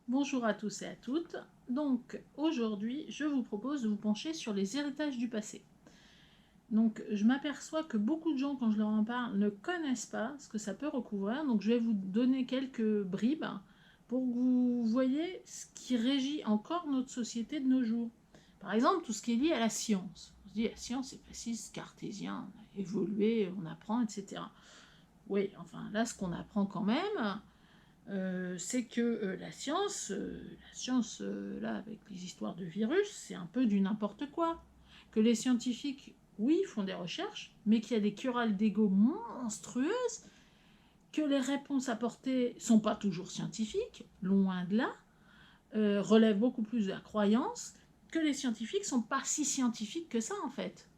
Bonjour à tous et à toutes. Donc aujourd'hui, je vous propose de vous pencher sur les héritages du passé. Donc je m'aperçois que beaucoup de gens, quand je leur en parle, ne connaissent pas ce que ça peut recouvrir. Donc je vais vous donner quelques bribes pour que vous voyez ce qui régit encore notre société de nos jours. Par exemple, tout ce qui est lié à la science. On se dit la science c'est facile, c'est cartésien, on a évolué, on apprend, etc. Oui, enfin là ce qu'on apprend quand même, c'est que là, avec les histoires de virus, c'est un peu du n'importe quoi. Que les scientifiques, oui, font des recherches, mais qu'il y a des querelles d'ego monstrueuses, que les réponses apportées sont pas toujours scientifiques, loin de là, relèvent beaucoup plus de la croyance, que les scientifiques sont pas si scientifiques que ça, en fait.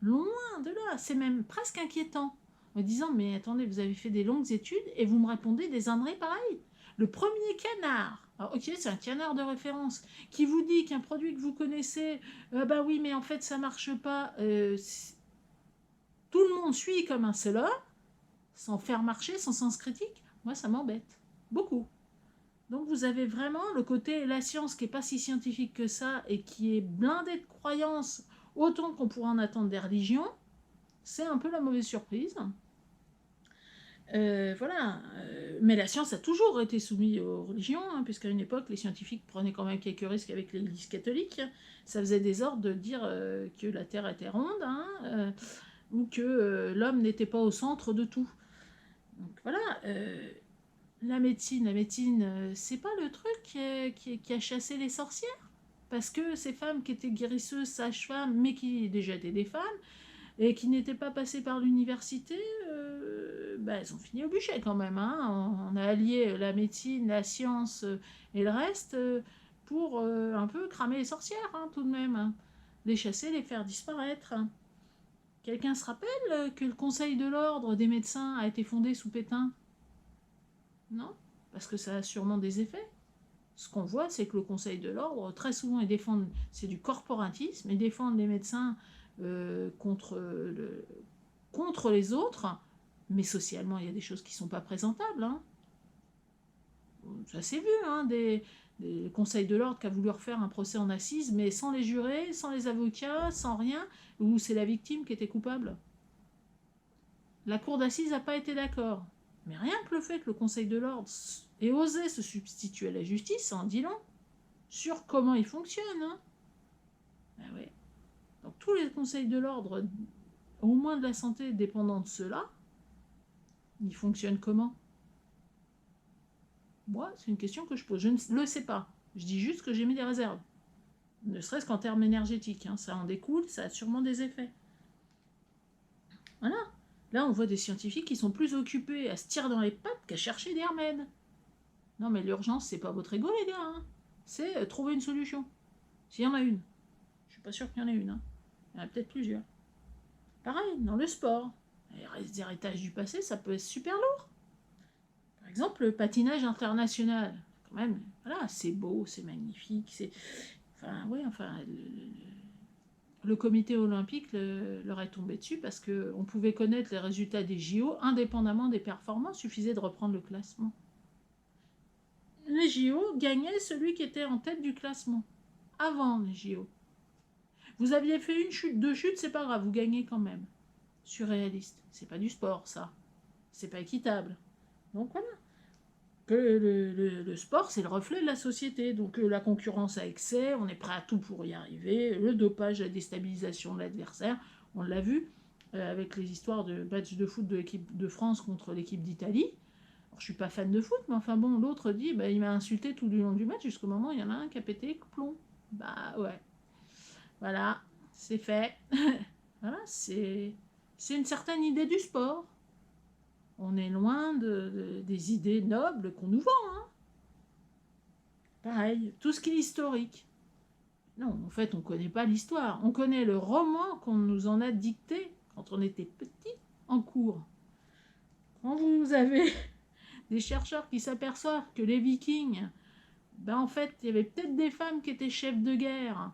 Loin de là, c'est même presque inquiétant. En me disant, mais attendez, vous avez fait des longues études et vous me répondez des âneries pareilles. Le premier canard, alors, ok, c'est un canard de référence, qui vous dit qu'un produit que vous connaissez, bah oui, mais en fait ça marche pas, tout le monde suit comme un seul homme, sans faire marcher, sans sens critique, moi ça m'embête. Beaucoup. Donc vous avez vraiment le côté la science qui n'est pas si scientifique que ça et qui est blindée de croyances autant qu'on pourrait en attendre des religions, c'est un peu la mauvaise surprise. Voilà. Mais la science a toujours été soumise aux religions, hein, puisqu'à une époque, les scientifiques prenaient quand même quelques risques avec l'Église catholique. Ça faisait des ordres de dire que la Terre était ronde, hein, ou que l'homme n'était pas au centre de tout. Donc voilà. La médecine, c'est pas le truc qui a chassé les sorcières. Parce que ces femmes qui étaient guérisseuses, sages-femmes, mais qui déjà étaient des femmes, et qui n'étaient pas passées par l'université, bah, elles ont fini au bûcher quand même. Hein. On a allié la médecine, la science et le reste pour un peu cramer les sorcières, hein, tout de même. Hein. Les chasser, les faire disparaître. Hein. Quelqu'un se rappelle que le Conseil de l'ordre des médecins a été fondé sous Pétain? Non? Parce que ça a sûrement des effets. Ce qu'on voit, c'est que le Conseil de l'ordre, très souvent, c'est du corporatisme, ils défendent les médecins contre les autres, mais socialement, il y a des choses qui ne sont pas présentables. Hein. Ça s'est vu, hein, des conseils de l'ordre qui a voulu refaire un procès en assises, mais sans les jurés, sans les avocats, sans rien, où c'est la victime qui était coupable. La cour d'assises n'a pas été d'accord. Mais rien que le fait que le conseil de l'ordre ait osé se substituer à la justice, ça en dit long sur comment il fonctionne. Hein. Ben ouais. Donc tous les conseils de l'ordre, au moins de la santé, dépendant de ceux-là, ils fonctionnent comment? Moi, c'est une question que je pose. Je ne le sais pas. Je dis juste que j'ai mis des réserves. Ne serait-ce qu'en termes énergétiques. Hein. Ça en découle, ça a sûrement des effets. Voilà. Là, on voit des scientifiques qui sont plus occupés à se tirer dans les pattes qu'à chercher des remèdes. Non, mais l'urgence, c'est pas votre ego, les gars. Hein. C'est trouver une solution. S'il y en a une. Je suis pas sûre qu'il y en ait une. Hein. Il y en a peut-être plusieurs. Pareil, dans le sport. Les héritages du passé, ça peut être super lourd. Par exemple, le patinage international. Quand même, voilà, c'est beau, c'est magnifique, c'est. Enfin, oui, enfin. Le comité olympique leur est tombé dessus parce qu'on pouvait connaître les résultats des JO indépendamment des performances, il suffisait de reprendre le classement. Les JO gagnaient celui qui était en tête du classement, avant les JO. Vous aviez fait une chute, deux chutes, c'est pas grave, vous gagnez quand même. Surréaliste, c'est pas du sport ça, c'est pas équitable. Donc voilà. Que le sport, c'est le reflet de la société. Donc la concurrence à excès, on est prêt à tout pour y arriver. Le dopage, la déstabilisation de l'adversaire, on l'a vu avec les histoires de matchs de foot de l'équipe de France contre l'équipe d'Italie. Alors, je suis pas fan de foot, mais enfin bon, l'autre dit, bah, il m'a insulté tout du long du match jusqu'au moment où il y en a un qui a pété les plombs. Bah ouais, voilà, c'est fait. Voilà, c'est une certaine idée du sport. On est loin des idées nobles qu'on nous vend. Hein. Pareil, tout ce qui est historique. Non, en fait, on ne connaît pas l'histoire. On connaît le roman qu'on nous en a dicté quand on était petit en cours. Quand vous avez des chercheurs qui s'aperçoivent que les Vikings, ben en fait, il y avait peut-être des femmes qui étaient chefs de guerre.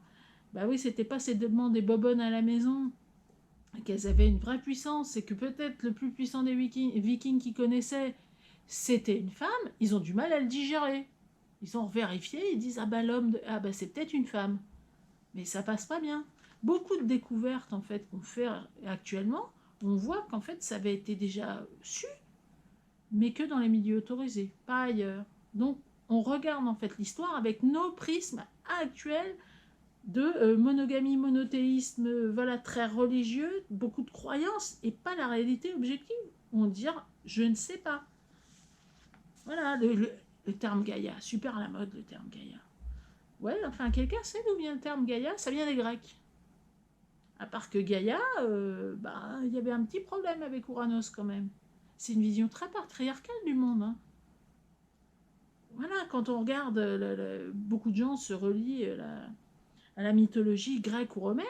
Ben oui, c'était pas seulement des bobonnes à la maison, qu'elles avaient une vraie puissance, et que peut-être le plus puissant des Vikings qu'ils connaissaient, c'était une femme. Ils ont du mal à le digérer. Ils ont vérifié, ils disent ah bah ah bah c'est peut-être une femme, mais ça passe pas bien. Beaucoup de découvertes en fait qu'on fait actuellement, on voit qu'en fait ça avait été déjà su, mais que dans les milieux autorisés, pas ailleurs. Donc on regarde en fait l'histoire avec nos prismes actuels de monogamie, monothéisme, voilà, très religieux, beaucoup de croyances, et pas la réalité objective. On dit, je ne sais pas. Voilà, le terme Gaïa, super à la mode le terme Gaïa. Ouais, enfin, quelqu'un sait d'où vient le terme Gaïa? Ça vient des Grecs. À part que Gaïa, il y avait un petit problème avec Ouranos quand même. C'est une vision très patriarcale du monde. Hein. Voilà, quand on regarde, beaucoup de gens se relient à la mythologie grecque ou romaine,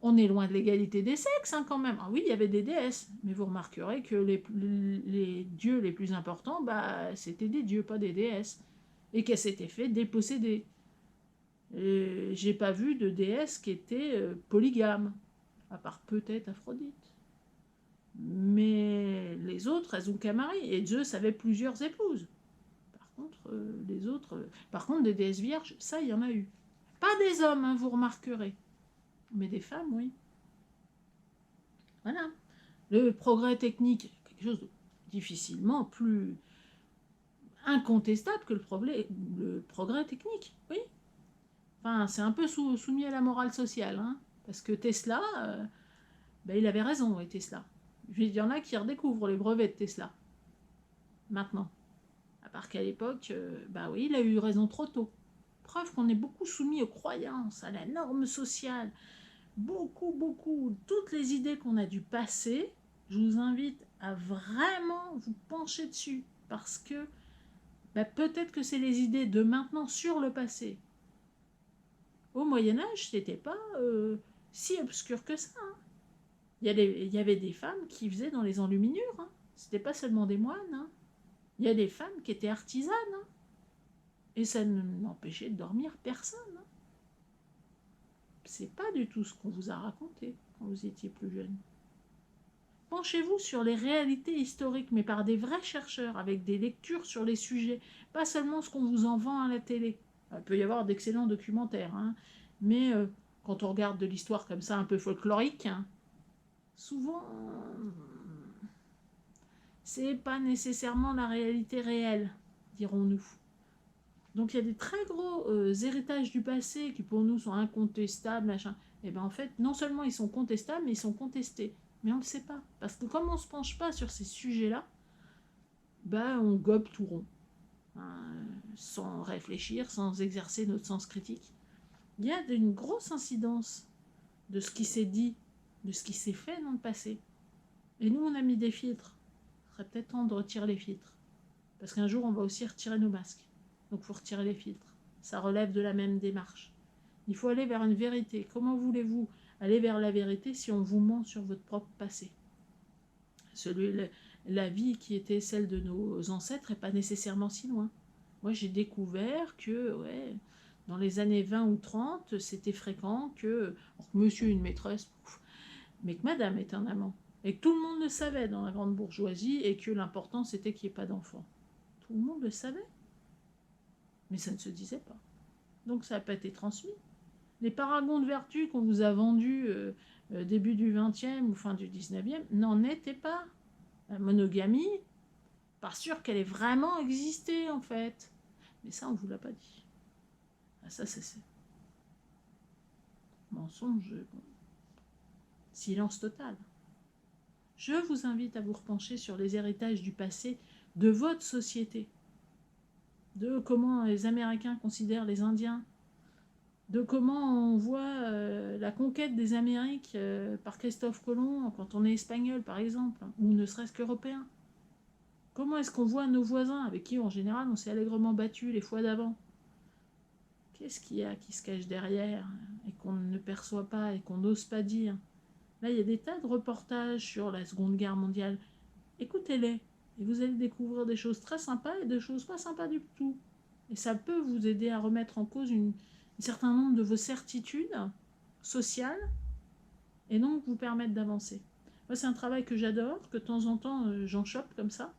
on est loin de l'égalité des sexes hein, quand même. Ah oui, il y avait des déesses, mais vous remarquerez que les dieux les plus importants, c'était des dieux, pas des déesses. Et qu'elles s'étaient fait déposséder. J'ai pas vu de déesse qui était polygame, à part peut-être Aphrodite. Mais les autres, elles ont qu'un mari, et Zeus avait plusieurs épouses. Par contre, les autres... par contre, des déesses vierges, ça, il y en a eu. Pas des hommes, hein, vous remarquerez. Mais des femmes, oui. Voilà. Le progrès technique, quelque chose de difficilement plus incontestable que le progrès technique, oui. Enfin, c'est un peu soumis à la morale sociale, hein, parce que Tesla, il avait raison, et Tesla. Il y en a qui redécouvrent les brevets de Tesla, maintenant. À part qu'à l'époque, oui, il a eu raison trop tôt. Preuve qu'on est beaucoup soumis aux croyances, à la norme sociale, beaucoup, toutes les idées qu'on a du passé, je vous invite à vraiment vous pencher dessus, parce que peut-être que c'est les idées de maintenant sur le passé. Au Moyen-Âge, c'était pas si obscur que ça. Hein. Il y avait des femmes qui faisaient dans les enluminures. Hein. C'était pas seulement des moines. Hein. Il y a des femmes qui étaient artisanes. Hein. Et ça n'empêchait de dormir personne. Hein. C'est pas du tout ce qu'on vous a raconté quand vous étiez plus jeune. Penchez-vous sur les réalités historiques, mais par des vrais chercheurs, avec des lectures sur les sujets, pas seulement ce qu'on vous en vend à la télé. Il peut y avoir d'excellents documentaires, hein, mais quand on regarde de l'histoire comme ça, un peu folklorique, hein, souvent, c'est pas nécessairement la réalité réelle, dirons-nous. Donc il y a des très gros héritages du passé qui pour nous sont incontestables, machin. Et bien en fait, non seulement ils sont contestables, mais ils sont contestés. Mais on ne le sait pas. Parce que comme on ne se penche pas sur ces sujets-là, on gobe tout rond. Hein, sans réfléchir, sans exercer notre sens critique. Il y a une grosse incidence de ce qui s'est dit, de ce qui s'est fait dans le passé. Et nous, on a mis des filtres. Il serait peut-être temps de retirer les filtres. Parce qu'un jour, on va aussi retirer nos masques. Donc, il faut retirer les filtres. Ça relève de la même démarche. Il faut aller vers une vérité. Comment voulez-vous aller vers la vérité si on vous ment sur votre propre passé? La vie qui était celle de nos ancêtres n'est pas nécessairement si loin. Moi, j'ai découvert que, dans les années 20 ou 30, c'était fréquent que monsieur et une maîtresse, mais que madame est un amant. Et que tout le monde le savait dans la grande bourgeoisie et que l'important, c'était qu'il n'y ait pas d'enfants. Tout le monde le savait. Mais ça ne se disait pas. Donc, ça n'a pas été transmis. Les paragons de vertu qu'on vous a vendus début du 20e ou fin du 19e n'en étaient pas. La monogamie, pas sûr qu'elle ait vraiment existé, en fait. Mais ça, on ne vous l'a pas dit. Ah, ça, c'est mensonge. Bon. Silence total. Je vous invite à vous repencher sur les héritages du passé de votre société. De comment les Américains considèrent les Indiens. De comment on voit la conquête des Amériques par Christophe Colomb quand on est espagnol, par exemple, ou ne serait-ce qu'européen. Comment est-ce qu'on voit nos voisins, avec qui en général on s'est allègrement battu les fois d'avant? Qu'est-ce qu'il y a qui se cache derrière et qu'on ne perçoit pas et qu'on n'ose pas dire? Là, il y a des tas de reportages sur la Seconde Guerre mondiale. Écoutez-les et vous allez découvrir des choses très sympas et des choses pas sympas du tout. Et ça peut vous aider à remettre en cause un certain nombre de vos certitudes sociales et donc vous permettre d'avancer. Moi, c'est un travail que j'adore, que de temps en temps, j'en chope comme ça.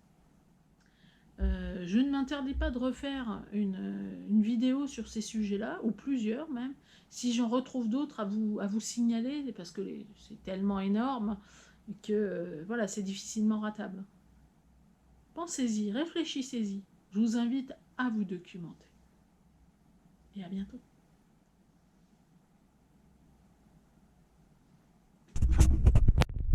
Je ne m'interdis pas de refaire une vidéo sur ces sujets-là, ou plusieurs même, si j'en retrouve d'autres à vous signaler, parce que c'est tellement énorme que voilà, c'est difficilement ratable. Pensez-y, réfléchissez-y. Je vous invite à vous documenter. Et à bientôt.